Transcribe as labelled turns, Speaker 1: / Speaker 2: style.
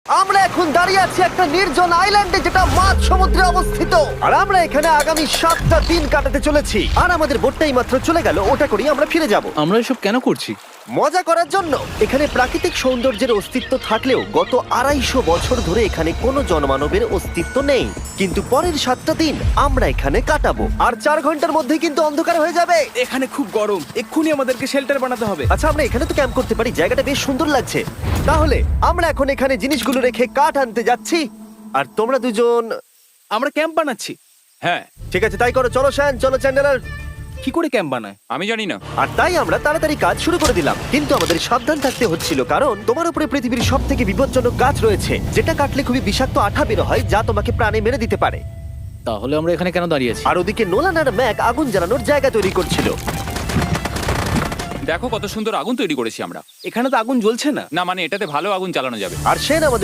Speaker 1: আমরা এখন দাঁড়িয়ে আছি একটা নির্জন আইল্যান্ডে যেটা মাঝ সমুদ্রে অবস্থিত, আর আমরা এখানে আগামী 7টা দিন কাটাতে চলেছি। আর আমাদের বোটটাই মাত্র চলে গেল, ওটা করেই আমরা ফিরে যাব
Speaker 2: আমরা এসব কেন করছি?
Speaker 1: মজা করার জন্য। এখানে প্রাকৃতিক সৌন্দর্যের অস্তিত্ব থাকলেও গত 250 বছর ধরে এখানে কোনো জনমানবের অস্তিত্ব নেই। কিন্তু পরের 7টা দিন আমরা এখানে কাটাবো, আর 4 ঘন্টার মধ্যে কিন্তু অন্ধকার হয়ে যাবে।
Speaker 3: এখানে খুব গরম, এক্ষুনি আমাদেরকে শেল্টার বানাতে হবে।
Speaker 1: আচ্ছা, আমরা এখানে তো ক্যাম্প করতে পারি, জায়গাটা বেশ সুন্দর লাগছে। তাহলে আমরা এখন এখানে জিনিসগুলো রেখে কাঠ আনতে যাচ্ছি, আর তোমরা দুজন।
Speaker 3: আমরা ক্যাম্প বানাচ্ছি।
Speaker 4: হ্যাঁ,
Speaker 1: ঠিক আছে, তাই করো। চলো শ্যান, চলো চ্যান্ডেলার।
Speaker 3: কি করে ক্যাম্প বানায়?
Speaker 4: আমি জানি না।
Speaker 1: আর তাই আমরা তাড়াতাড়ি কাজ শুরু করে দিলাম, কিন্তু আমাদের সাবধান থাকতে হচ্ছিল, কারণ তোমার উপরে পৃথিবীর সব থেকে বিপজ্জনক গাছ রয়েছে, যেটা কাটলে খুবই বিষাক্ত আঠা বের হয়, যা তোমাকে প্রাণে মেরে দিতে পারে।
Speaker 2: তাহলে আমরা এখানে কেন দাঁড়িয়ে আছি?
Speaker 1: আর ওদিকে নোলান আর ম্যাক আগুন জ্বালানোর জায়গা তৈরি করছিল।
Speaker 4: দেখো কত সুন্দর আগুন তৈরি করেছি আমরা।
Speaker 3: এখানে তো আগুন জ্বলছে না।
Speaker 4: না মানে এটাতে ভালো আগুন চালানো যাবে।
Speaker 1: আর সেন আমাদের